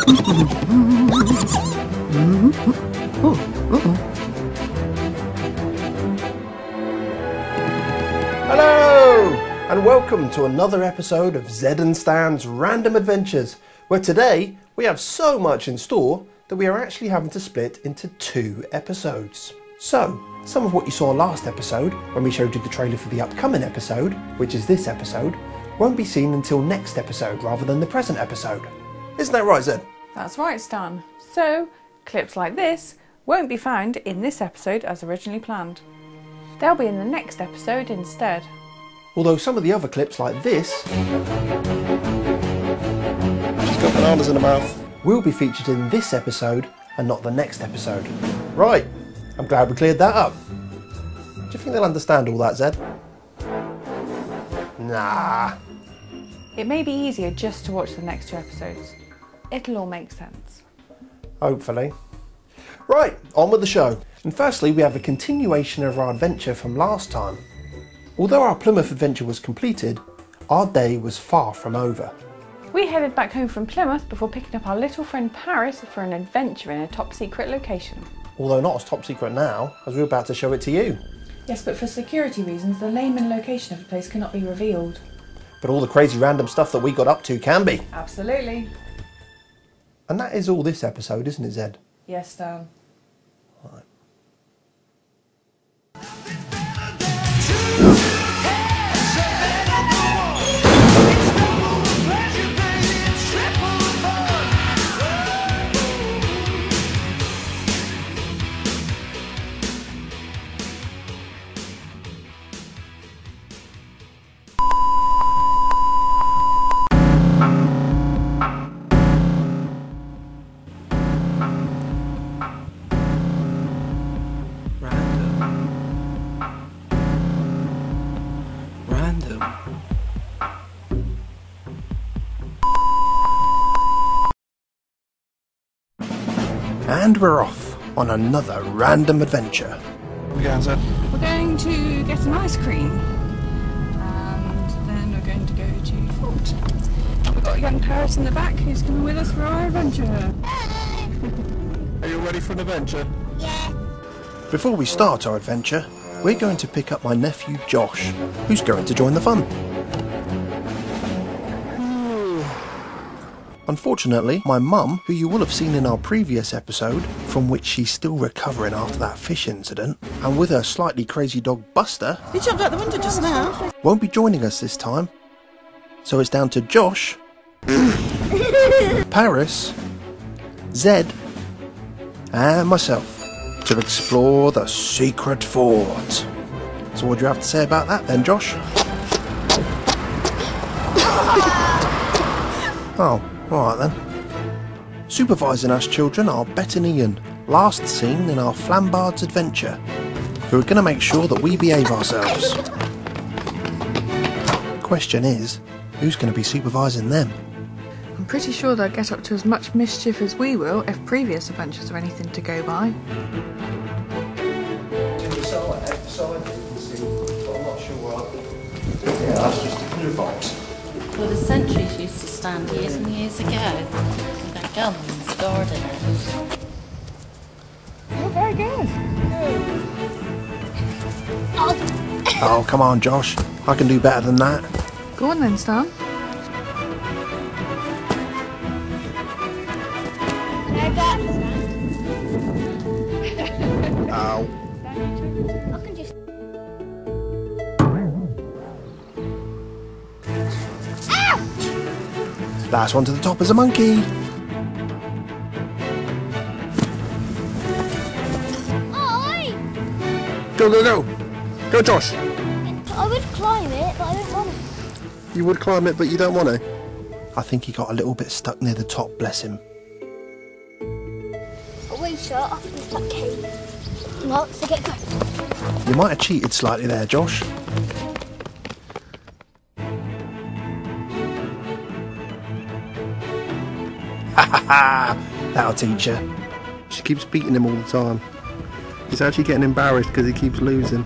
Hello, and welcome to another episode of Zed and Stan's Random Adventures, where today we have so much in store that we are actually having to split into 2 episodes. So, some of what you saw last episode, when we showed you the trailer for the upcoming episode, which is this episode, won't be seen until next episode rather than the present episode. Isn't that right, Zed? That's right, Stan. So, clips like this won't be found in this episode as originally planned. They'll be in the next episode instead. Although some of the other clips like this, she's got bananas in her mouth, will be featured in this episode and not the next episode. Right, I'm glad we cleared that up. Do you think they'll understand all that, Zed? Nah. It may be easier just to watch the next 2 episodes. It'll all make sense. Hopefully. Right, on with the show. And firstly, we have a continuation of our adventure from last time. Although our Plymouth adventure was completed, our day was far from over. We headed back home from Plymouth before picking up our little friend Paris for an adventure in a top secret location. Although not as top secret now, as we're about to show it to you. Yes, but for security reasons, the name and location of the place cannot be revealed. But all the crazy random stuff that we got up to can be. Absolutely. And that is all this episode, isn't it, Zed? Yes, Stan. Right. And we're off on another random adventure. Where are we going, Zed? We're going to get an ice cream. And then we're going to go to Fort. We've got young Paris in the back who's coming with us for our adventure. Are you ready for an adventure? Yeah. Before we start our adventure, we're going to pick up my nephew Josh, who's going to join the fun. Unfortunately, my mum, who you will have seen in our previous episode, from which she's still recovering after that fish incident, and with her slightly crazy dog Buster, he jumped out the window just now, won't be joining us this time. So it's down to Josh, Paris, Zed, and myself to explore the secret fort. So what do you have to say about that then, Josh? Oh. Alright then. Supervising us children are Bet and Ian, last seen in our Flambards adventure, who are going to make sure that we behave ourselves. Question is, who's going to be supervising them? I'm pretty sure they'll get up to as much mischief as we will if previous adventures are anything to go by. I'm not sure. Yeah, that's just a blue box. Well, the sentries used to stand years and years ago with their guns guarding it. You're very good. Oh, come on, Josh. I can do better than that. Go on then, Stan. Ow. I can just... Last one to the top is a monkey. Oi! Go, go, go. Go, Josh. I would climb it, but I don't want to. You would climb it, but you don't want to. I think he got a little bit stuck near the top, bless him. But wait, sir, after this like cave. No, so get going. You might have cheated slightly there, Josh. Ha ha ha! That'll teach her. She keeps beating him all the time. He's actually getting embarrassed because he keeps losing.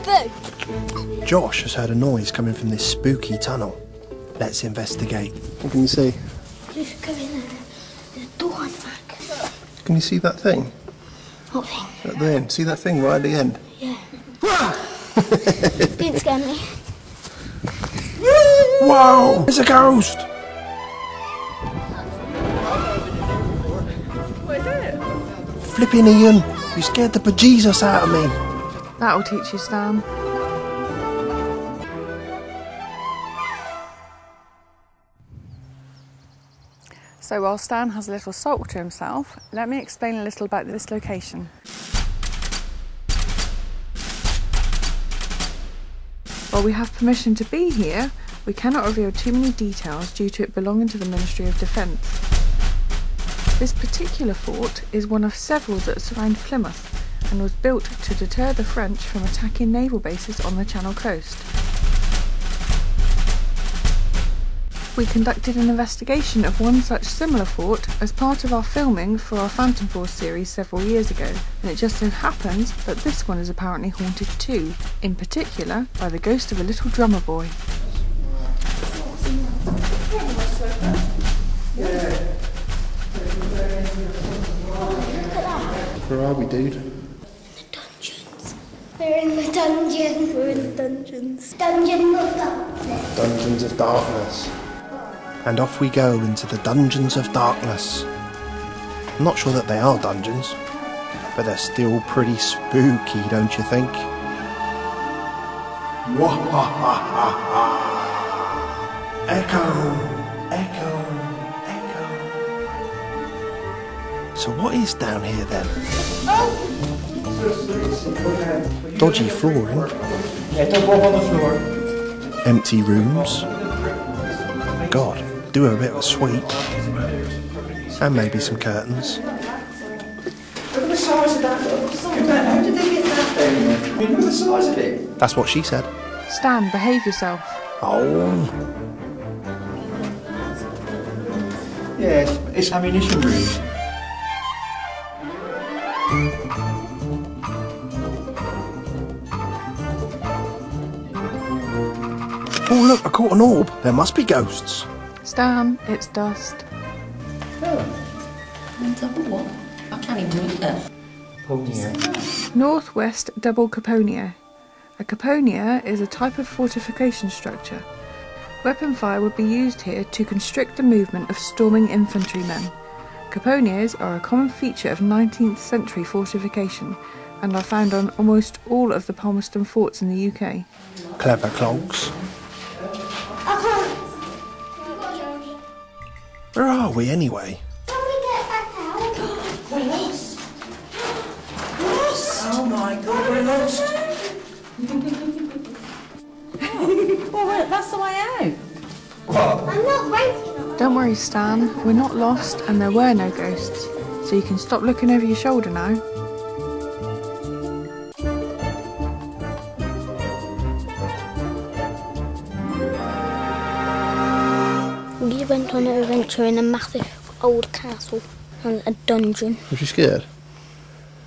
Boo! Josh has heard a noise coming from this spooky tunnel. Let's investigate. What can you see? Just go in there. There's a door on the back. Can you see that thing? What thing? At the end. See that thing right at the end? Yeah. Didn't scare me. Whoa! It's a ghost! What is it? Flipping Ian! You scared the bejesus out of me! That'll teach you, Stan. So while Stan has a little sulk to himself, let me explain a little about this location. While we have permission to be here, we cannot reveal too many details due to it belonging to the Ministry of Defence. This particular fort is one of several that surround Plymouth and was built to deter the French from attacking naval bases on the Channel coast. We conducted an investigation of one such similar fort as part of our filming for our Phantom Force series several years ago, and it just so happens that this one is apparently haunted too, in particular by the ghost of a little drummer boy. Where are we, dude? Dungeons. We're in the dungeon. We're in the dungeons. Dungeons of darkness. Dungeons of Darkness. And off we go into the Dungeons of Darkness. I'm not sure that they are dungeons, but they're still pretty spooky, don't you think? Wahahaha! Echo! Echo! Echo! So what is down here then? Dodgy flooring. Yeah, don't walk on the floor. Empty rooms. God, do a bit of a sweep. And maybe some curtains. Look at the size of that. Look at that. How did they get that there? Look at the size of it. That's what she said. Stan, behave yourself. Oh. Yeah, it's ammunition rooms. Oh look, I caught an orb. There must be ghosts. Stan, it's dust. Double what? I can't even read that. Northwest double caponia. A caponia is a type of fortification structure. Weapon fire would be used here to constrict the movement of storming infantrymen. Caponias are a common feature of 19th century fortification and are found on almost all of the Palmerston forts in the UK. Clever clogs. Where are we anyway? Can we get back out? We're lost. Lost? Oh my God, we're lost. Well, that's the way out. I'm not breaking. Don't worry, Stan, we're not lost and there were no ghosts, so you can stop looking over your shoulder now. We went on an adventure in a massive old castle and a dungeon. Was you scared?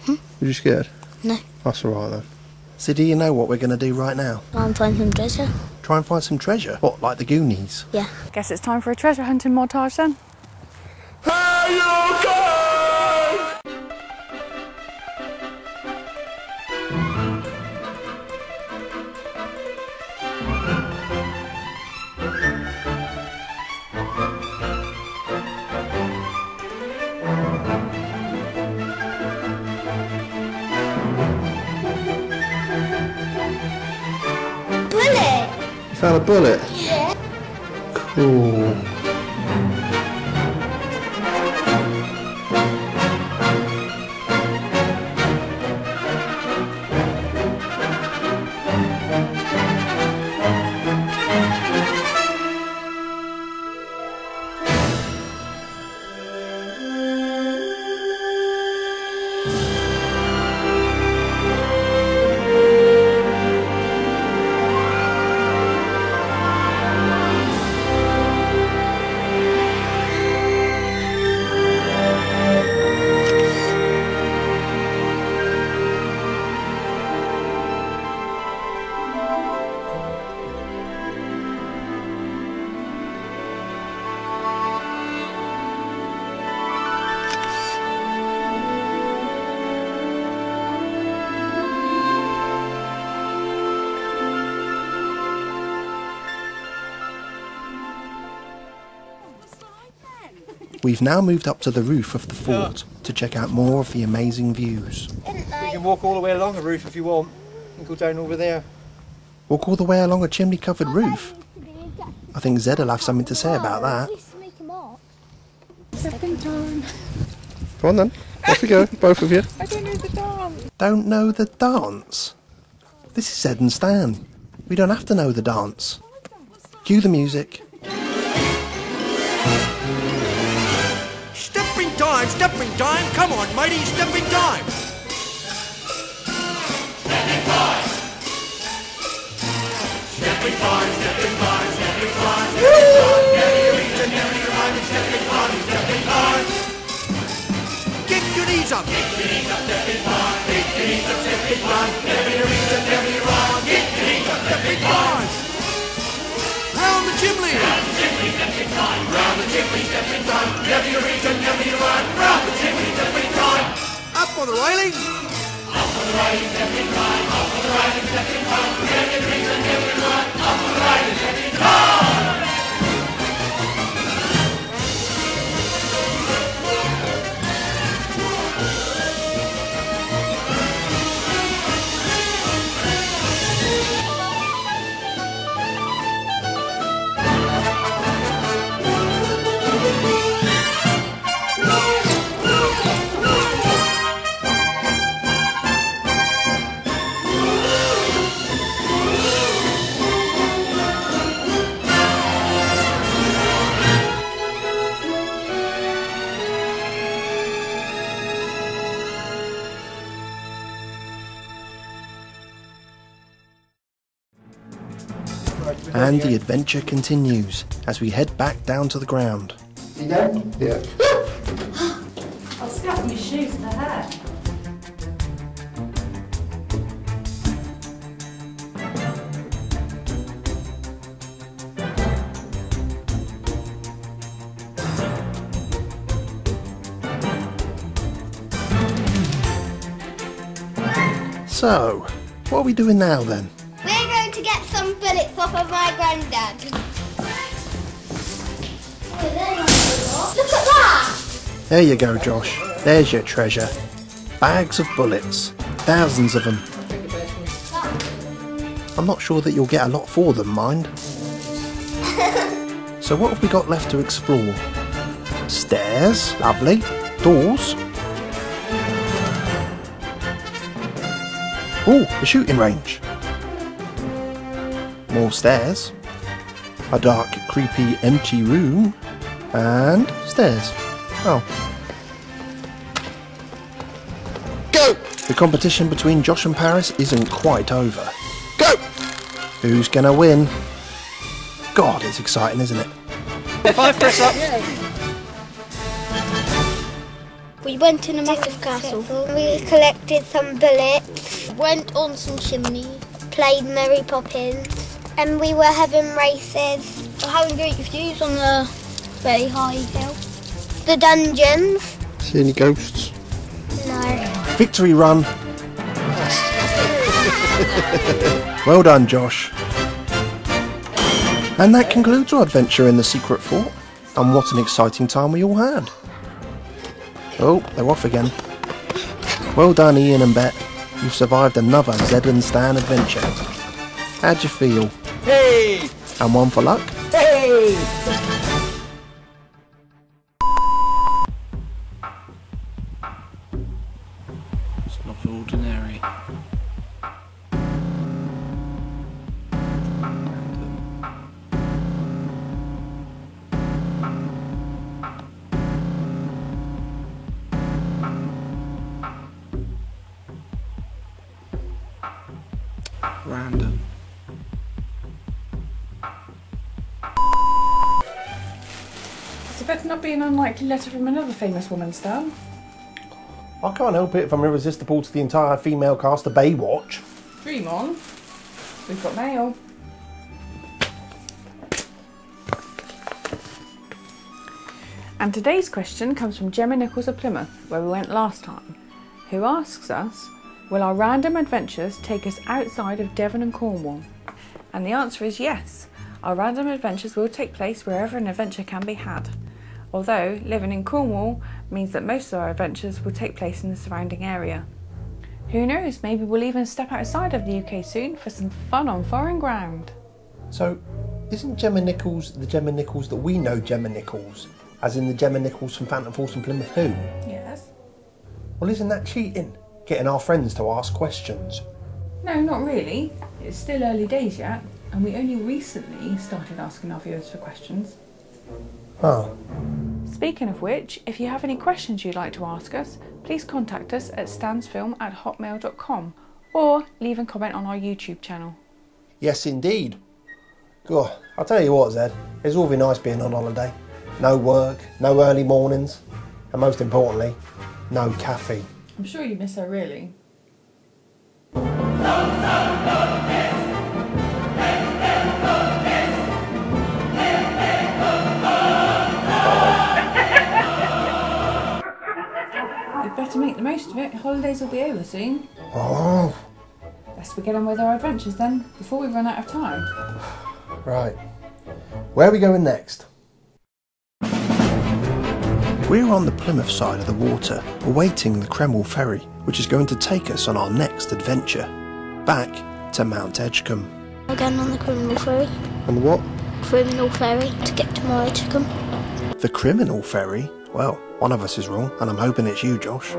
Was you scared? No. That's alright then. So do you know what we're going to do right now? Try and find some treasure. Try and find some treasure? What, like the Goonies? Yeah. Guess it's time for a treasure hunting montage then. Bullet! You found a bullet? Yeah. Cool. We've now moved up to the roof of the fort to check out more of the amazing views. You can walk all the way along the roof if you want, and go down over there. Walk all the way along a chimney-covered roof? I think Zed will have something to say about that. Stepping time. Go on then, off we go, both of you. I don't know the dance. Don't know the dance? This is Zed and Stan. We don't have to know the dance. Cue the music. Stepping time, come on matey, stepping time! Stepping time! Stepping time, stepping time, stepping time, stepping time, never you reach and never you run, stepping time, stepping time! Kick your knees up! Kick your knees up, stepping time, kick your knees up, stepping time, never you reach and never you run, kick your knees up, stepping time! Round the chimney! Round the chimney, stepping time! Round the chimney, stepping time! Never you reach and never you run! Round the chimney, stepping time! Up on the railing! Up on the railing, stepping time! Up on the railing, stepping time! Never you reach and never you run! Up on the railing, stepping time! And the adventure continues as we head back down to the ground. You go? Yeah. I'll scat my shoes to her. So, what are we doing now then? We're going to get some bullets off of my granddad. Look at that! There you go, Josh. There's your treasure. Bags of bullets. Thousands of them. I'm not sure that you'll get a lot for them, mind. So what have we got left to explore? Stairs. Lovely. Doors. Oh, a shooting range. More stairs. A dark, creepy, empty room. And stairs. Oh. Go! The competition between Josh and Paris isn't quite over. Go! Who's gonna win? God, it's exciting, isn't it? If I press up... We went in a massive castle. We collected some bullets, went on some chimneys, played Mary Poppins, and we were having races. We're having great views on the very high hill. The dungeons. See any ghosts? No. Victory run! Well done, Josh. And that concludes our adventure in the secret fort. And what an exciting time we all had. Oh, they're off again. Well done, Ian and Bet. You've survived another Zed and Stan adventure. How'd you feel? Hey! And one for luck? Hey! It's not ordinary. Random. It's better not be an unlikely letter from another famous woman, Stan. I can't help it if I'm irresistible to the entire female cast of Baywatch. Dream on. We've got mail. And today's question comes from Gemma Nichols of Plymouth, where we went last time, who asks us, will our random adventures take us outside of Devon and Cornwall? And the answer is yes. Our random adventures will take place wherever an adventure can be had. although living in Cornwall means that most of our adventures will take place in the surrounding area. Who knows, maybe we'll even step outside of the UK soon for some fun on foreign ground. So, isn't Gemma Nichols the Gemma Nichols that we know Gemma Nichols, as in the Gemma Nichols from Phantom Force and Plymouth Who? Yes. Well, isn't that cheating? Getting our friends to ask questions? No, not really. It's still early days yet, and we only recently started asking our viewers for questions. Oh. Speaking of which, if you have any questions you'd like to ask us, please contact us at stansfilm@hotmail.com or leave a comment on our YouTube channel. Yes, indeed. God, I'll tell you what, Zed, it's all very nice being on holiday. No work, no early mornings, and most importantly, no caffeine. I'm sure you miss her really. You'd better make the most of it. Holidays will be over soon. Oh. Best we get on with our adventures then, before we run out of time. Right. Where are we going next? We're on the Plymouth side of the water, awaiting the Cremyll Ferry, which is going to take us on our next adventure, back to Mount Edgcumbe. Again on the Cremyll Ferry. And what? Cremyll Ferry to get to Mount Edgcumbe. The Cremyll Ferry? Well, one of us is wrong, and I'm hoping it's you, Josh.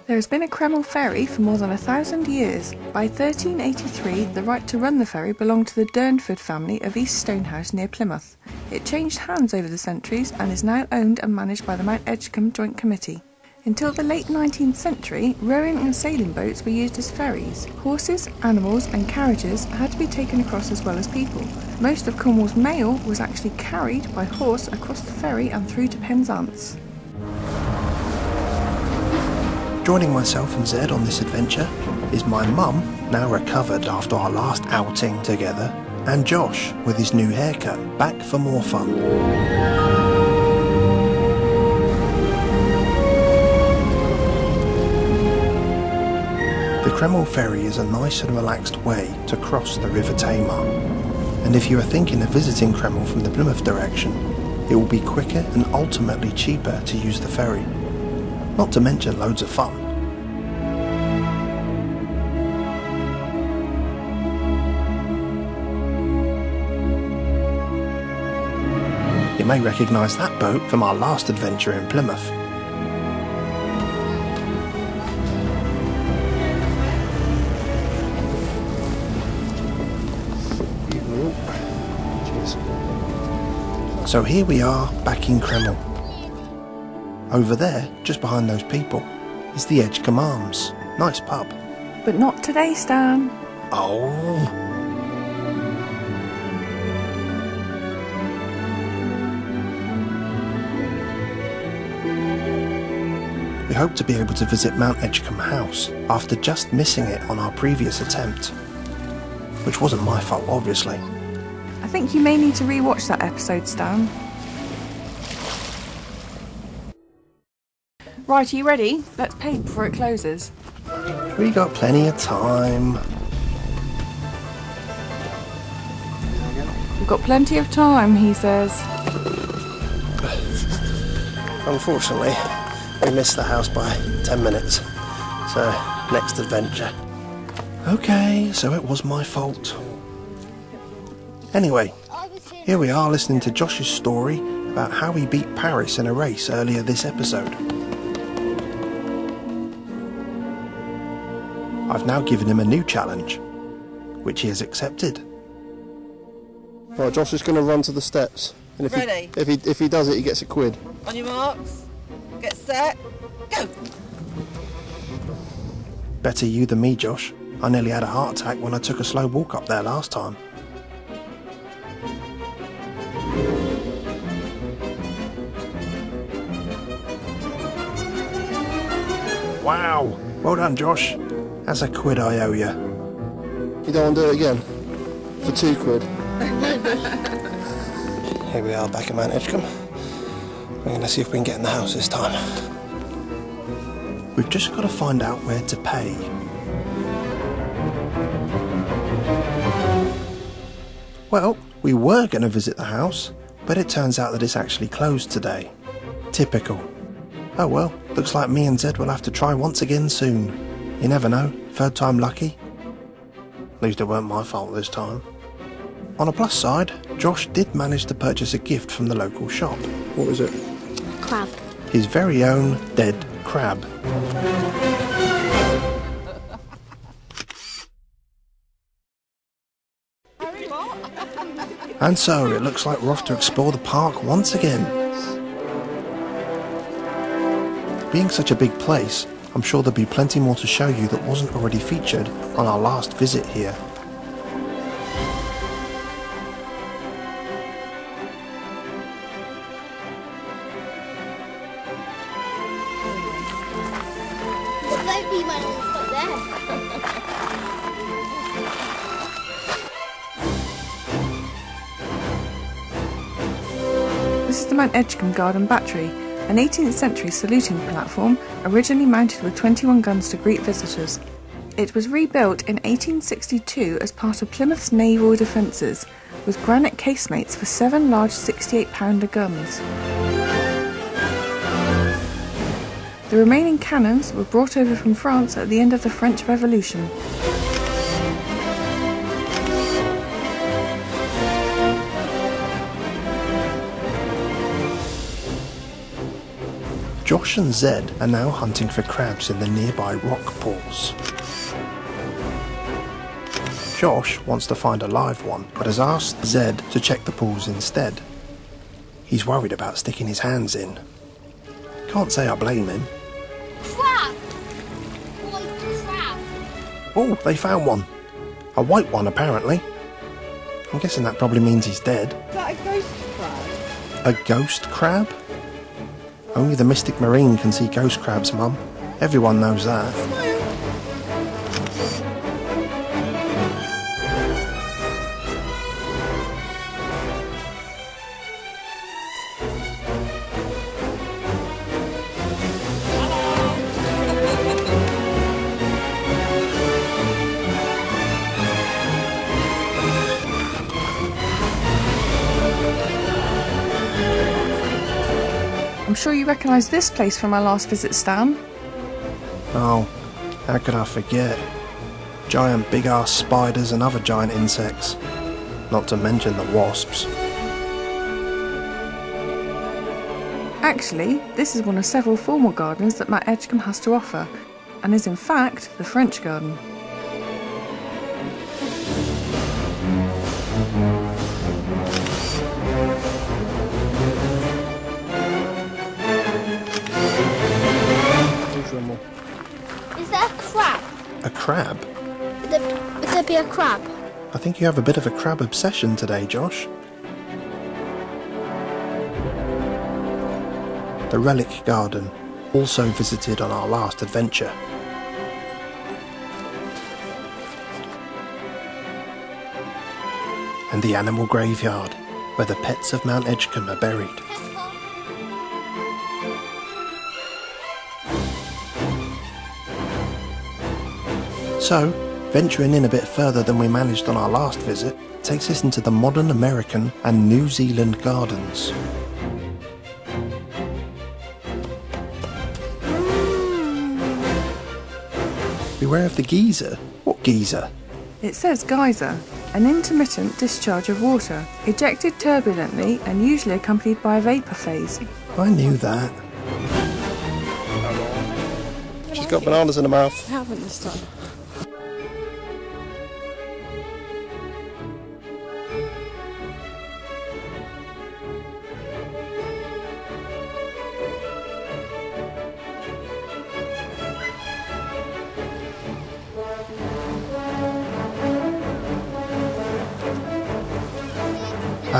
There has been a Cremyll Ferry for more than 1,000 years. By 1383, the right to run the ferry belonged to the Durnford family of East Stonehouse near Plymouth. It changed hands over the centuries and is now owned and managed by the Mount Edgcumbe Joint Committee. Until the late 19th century, rowing and sailing boats were used as ferries. Horses, animals and carriages had to be taken across as well as people. Most of Cornwall's mail was actually carried by horse across the ferry and through to Penzance. Joining myself and Zed on this adventure is my mum, now recovered after our last outing together, and Josh with his new haircut, back for more fun. The Cremyll Ferry is a nice and relaxed way to cross the River Tamar, and if you are thinking of visiting Cremyll from the Plymouth direction, it will be quicker and ultimately cheaper to use the ferry. Not to mention loads of fun. You may recognise that boat from our last adventure in Plymouth. So here we are back in Cremyll. Over there, just behind those people, is the Edgcumbe Arms. Nice pub. But not today, Stan. Oh. We hope to be able to visit Mount Edgcumbe House after just missing it on our previous attempt. Which wasn't my fault, obviously. I think you may need to re-watch that episode, Stan. Right, are you ready? Let's pay before it closes. We got plenty of time. We've got plenty of time, he says. Unfortunately, we missed the house by 10 minutes. So, next adventure. Okay, so it was my fault. Anyway, here we are listening to Josh's story about how he beat Paris in a race earlier this episode. I've now given him a new challenge, which he has accepted. Right, Josh is going to run to the steps. And if he does it, he gets a quid. On your marks, get set, go! Better you than me, Josh. I nearly had a heart attack when I took a slow walk up there last time. Wow! Well done, Josh. That's a quid I owe you. You don't want to do it again? For 2 quid? Here we are back at Mount Edgcumbe. We're going to see if we can get in the house this time. We've just got to find out where to pay. Well, we were going to visit the house, but it turns out that it's actually closed today. Typical. Oh well, looks like me and Zed will have to try once again soon. You never know, third time lucky. At least it weren't my fault this time. On a plus side, Josh did manage to purchase a gift from the local shop. What was it? Crab. His very own dead crab. And so, it looks like we're off to explore the park once again. Being such a big place, I'm sure there'll be plenty more to show you that wasn't already featured on our last visit here. Don't be my own foot there. This is the Mount Edgcumbe Garden Battery, an 18th century saluting platform originally mounted with 21 guns to greet visitors. It was rebuilt in 1862 as part of Plymouth's naval defences, with granite casemates for 7 large 68-pounder guns. The remaining cannons were brought over from France at the end of the French Revolution. Josh and Zed are now hunting for crabs in the nearby rock pools. Josh wants to find a live one, but has asked Zed to check the pools instead. He's worried about sticking his hands in. Can't say I blame him. Crab! One crab. Oh, they found one. A white one, apparently. I'm guessing that probably means he's dead. Is that a ghost crab? A ghost crab? Only the Mystic Marine can see ghost crabs, Mum. Everyone knows that. I'm sure you recognise this place from our last visit, Stan. Oh, how could I forget? Giant big-ass spiders and other giant insects. Not to mention the wasps. Actually, this is one of several formal gardens that Mount Edgcumbe has to offer, and is in fact the French garden. Is there a crab? A crab? Would there be a crab? I think you have a bit of a crab obsession today, Josh. The Relic Garden, also visited on our last adventure. And the Animal Graveyard, where the pets of Mount Edgcumbe are buried. So, venturing in a bit further than we managed on our last visit takes us into the modern American and New Zealand gardens. Beware of the geyser. What geyser? It says geyser, an intermittent discharge of water, ejected turbulently and usually accompanied by a vapour phase. I knew that. She's got bananas in her mouth. I haven't this time.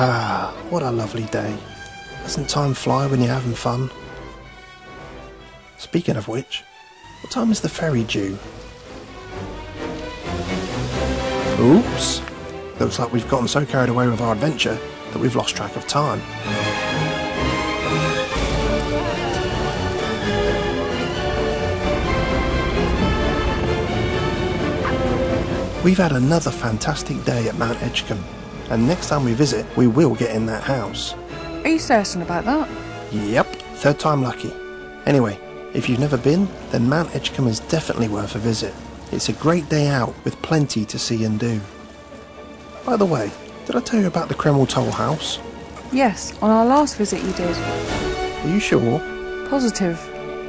Ah, what a lovely day. Doesn't time fly when you're having fun? Speaking of which, what time is the ferry due? Oops! Looks like we've gotten so carried away with our adventure that we've lost track of time. We've had another fantastic day at Mount Edgcumbe, and next time we visit, we will get in that house. Are you certain about that? Yep, third time lucky. Anyway, if you've never been, then Mount Edgcumbe is definitely worth a visit. It's a great day out with plenty to see and do. By the way, did I tell you about the Cremyll Toll House? Yes, on our last visit you did. Are you sure? Positive.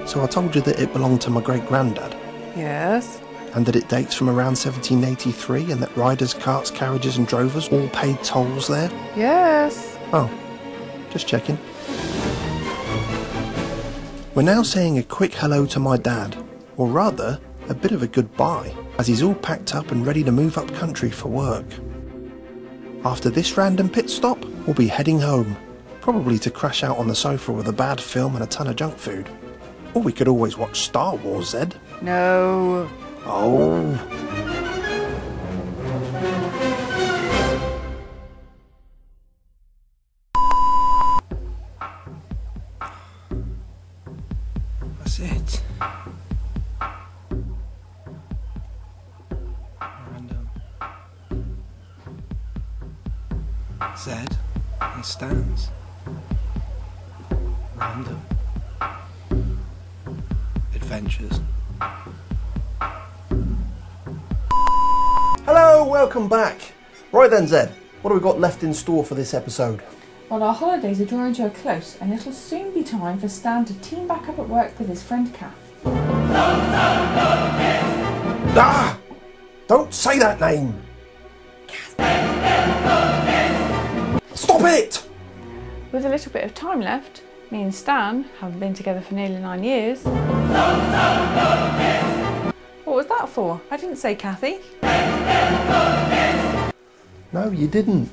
So I told you that it belonged to my great-granddad? Yes. And that it dates from around 1783 and that riders, carts, carriages and drovers all paid tolls there? Yes. Oh, just checking. We're now saying a quick hello to my dad, or rather, a bit of a goodbye, as he's all packed up and ready to move up country for work. After this random pit stop, we'll be heading home, probably to crash out on the sofa with a bad film and a ton of junk food. Or we could always watch Star Wars, Zed. No. Oh. That's it. Random. Zed and Stan's. Random. Adventures. Hello, welcome back. Right then, Zed, what have we got left in store for this episode? Well, our holidays are drawing to a close, and it'll soon be time for Stan to team back up at work with his friend Kath. Ah! Don't say that name! Stop it! With a little bit of time left, me and Stan, having been together for nearly 9 years... What was that for? I didn't say Kathy. No, you didn't.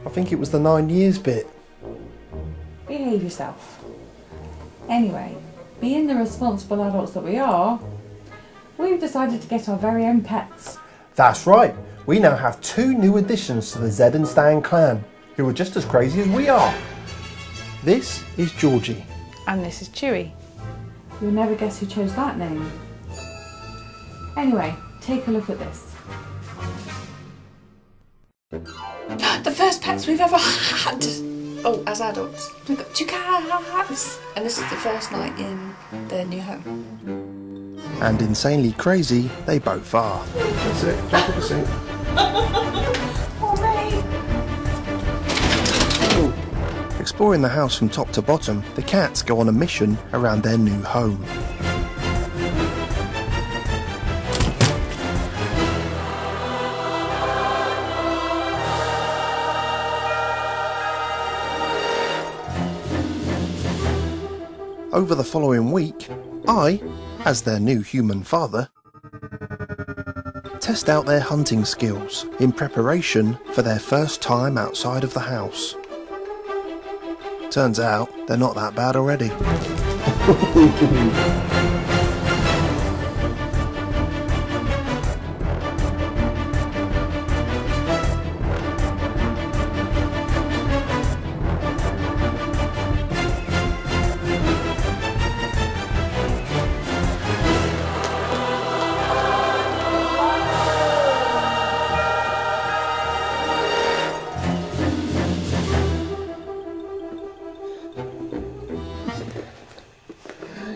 I think it was the 9 years bit. Behave yourself. Anyway, being the responsible adults that we are, we've decided to get our very own pets. That's right. We now have 2 new additions to the Zed and Stan clan, who are just as crazy as we are. This is Georgie. And this is Chewy. You'll never guess who chose that name. Anyway, take a look at this. The first pets we've ever had! Oh, as adults. We've got 2 cats! And this is the first night in their new home. And insanely crazy, they both are. That's it. Jump in the sink. Exploring the house from top to bottom, the cats go on a mission around their new home. Over the following week, I, as their new human father, test out their hunting skills in preparation for their first time outside of the house. Turns out, they're not that bad already.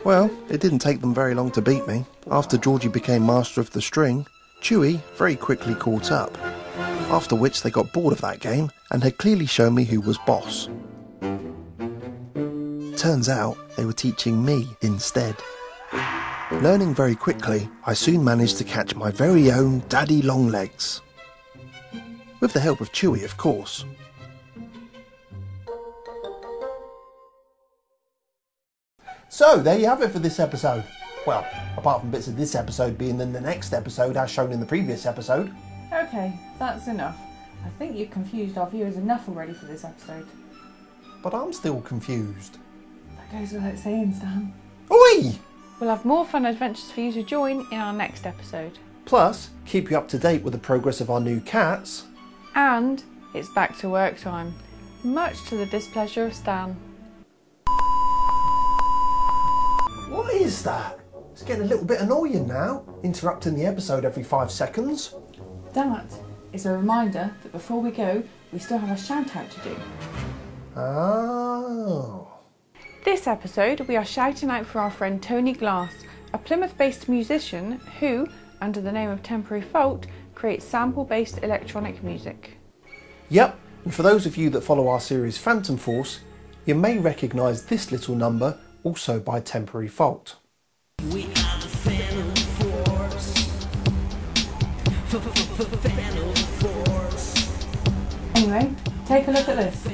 Well, it didn't take them very long to beat me. After Georgie became master of the string, Chewy very quickly caught up. After which they got bored of that game and had clearly shown me who was boss. Turns out they were teaching me instead. Learning very quickly, I soon managed to catch my very own Daddy Longlegs. With the help of Chewy, of course. So, there you have it for this episode. Well, apart from bits of this episode being in the next episode as shown in the previous episode. Okay, that's enough. I think you've confused our viewers enough already for this episode. But I'm still confused. That goes without saying, Stan. Oi! We'll have more fun adventures for you to join in our next episode. Plus, keep you up to date with the progress of our new cats. And it's back to work time, much to the displeasure of Stan. What is that? It's getting a little bit annoying now, interrupting the episode every 5 seconds. That is a reminder that before we go, we still have a shout out to do. Oh. This episode we are shouting out for our friend Tony Glass, a Plymouth-based musician who, under the name of Temporary Fault, creates sample-based electronic music. Yep, and for those of you that follow our series Phantom Force, you may recognise this little number also by Temporary Fault. We are the Phantom Force. Phantom Force. Anyway, take a look at this.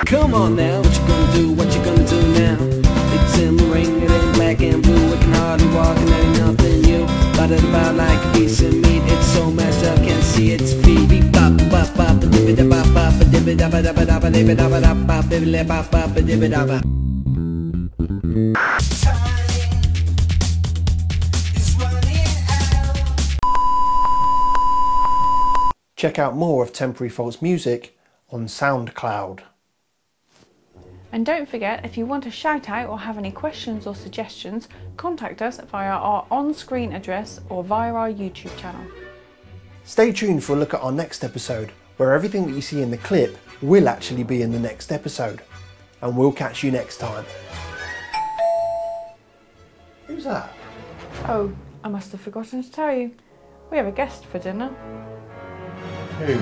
Come on now, what you gonna do, what you gonna do now? It's in the ring, it ain't black and blue, it can hardly walk and ain't nothing new. But it's about like a piece of meat, it's so messed up, can't see its feet. Beep bop bop bop, dibby da bop bop, dibby da ba da ba da ba, dibby da ba da bop, dibby da bop bop, dibby da ba. Check out more of Temporary Fault's music on SoundCloud. And don't forget, if you want a shout out or have any questions or suggestions, contact us via our on-screen address or via our YouTube channel. Stay tuned for a look at our next episode, where everything that you see in the clip will actually be in the next episode. And we'll catch you next time. Who's that? Oh, I must have forgotten to tell you. We have a guest for dinner. Who?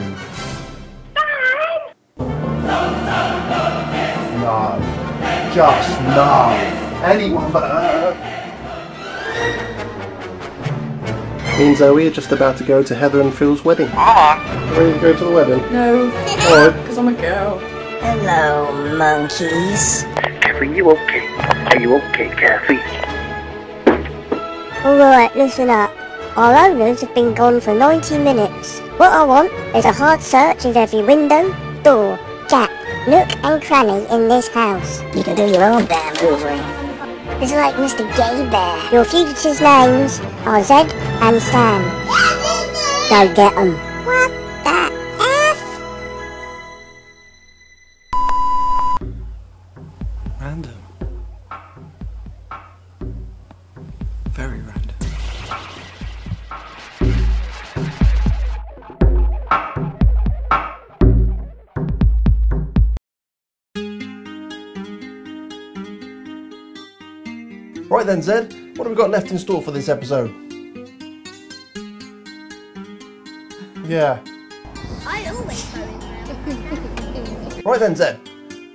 No. Just no. Anyone but her. Me and Zoe are just about to go to Heather and Phil's wedding. Ready to go to the wedding? No, because I'm a girl. Hello, monkeys. Kathy, you okay? Are you okay, Kathy? Alright, listen up. Our owners have been gone for 90 minutes. What I want is a hard search of every window, door, gap, nook and cranny in this house. You can do your own damn hoovering. It's like Mr. Gay Bear. Your fugitives' names are Zed and Stan. Go get 'em. What the F? Random. Very random. Right then, Zed, what have we got left in store for this episode? Yeah. I always go in there. Right then, Zed,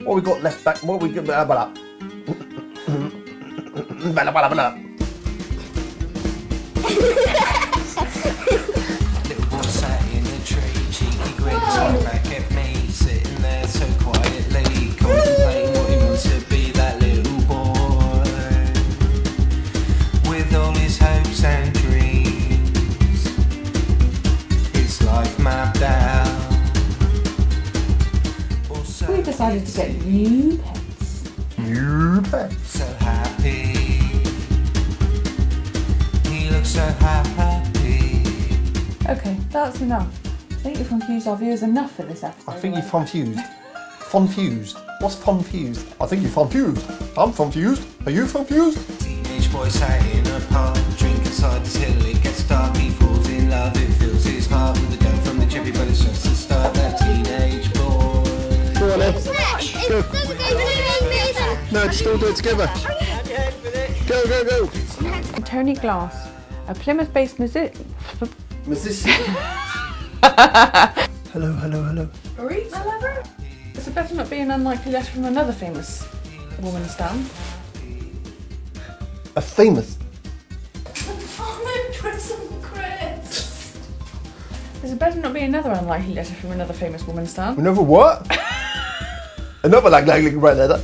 what have we got left back? What have we got? Little boy sat in a tree, cheeky grin, smiled back at me, sitting decided to get new pets. New pets. So happy. He looks so happy. Okay, that's enough. I think you've confused our viewers enough for this episode. I think you're confused. Confused. What's confused? I think you're confused. I'm confused. Are you confused? Teenage boy sat in a park, drink inside his hill. It gets dark, he falls in love. It fills his heart with the gun from the chippy, but it's just the start. That teenage boy. Go on then. Go. No, just all do it together. Go, go, go. Tony Glass, a Plymouth-based musician. Hello, hello, hello. It's a better not be an unlikely letter from another famous woman, Stan. A famous. There's a better not be another unlikely letter from another famous woman, Stan. Another what? Another likely right letter.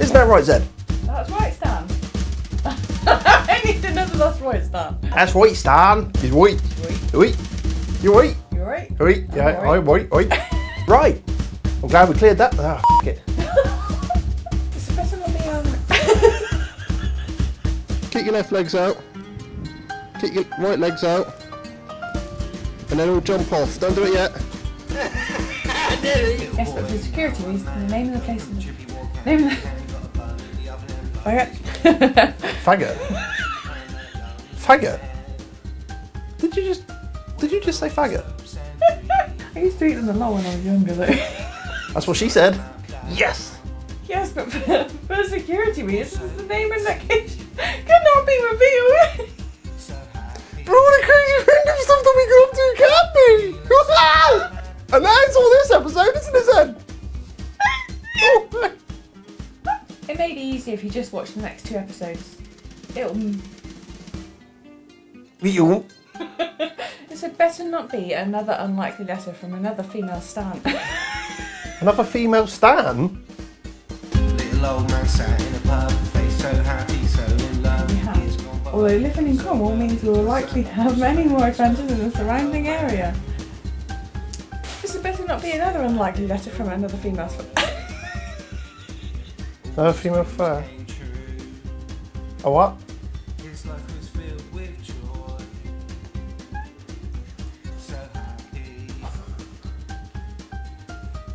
Isn't that right, Zed? That's right, Stan. I need another that's right, Stan. That's right, Stan. He's right. Right. You're right. You're right. Right. Yeah. I'm right. Right. Right. I'm glad we cleared that. Ah, f it. It's a better not be Kick your left legs out. Kick your right legs out. And then we'll jump off. Don't do it yet. Yes, but for security reasons, the name of the place is... Name of the... Faggot. Faggot. Faggot. Did you just say faggot? I used to eat them a lot when I was younger, though. That's what she said. Yes. Yes, but for security reasons, the name in that case could not be revealed. But all the crazy random stuff that we got up to can't be. And that's all this episode, isn't it, Zed? It made it easier if you just watch the next 2 episodes. It said better not be another unlikely letter from another female Stan. Another female Stan? Little old man sat in a pub, face so happy, so in love. Although living in Cornwall means we will likely have many more adventures in the surrounding area. This had better not be another unlikely letter from another female Another female fur. A what? His life was filled with joy. So happy.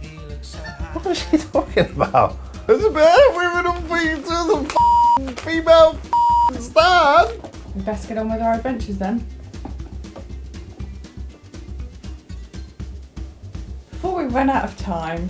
He looks so happy. What is she talking about? It's about women and the female Stan. We best get on with our adventures then. Before we run out of time.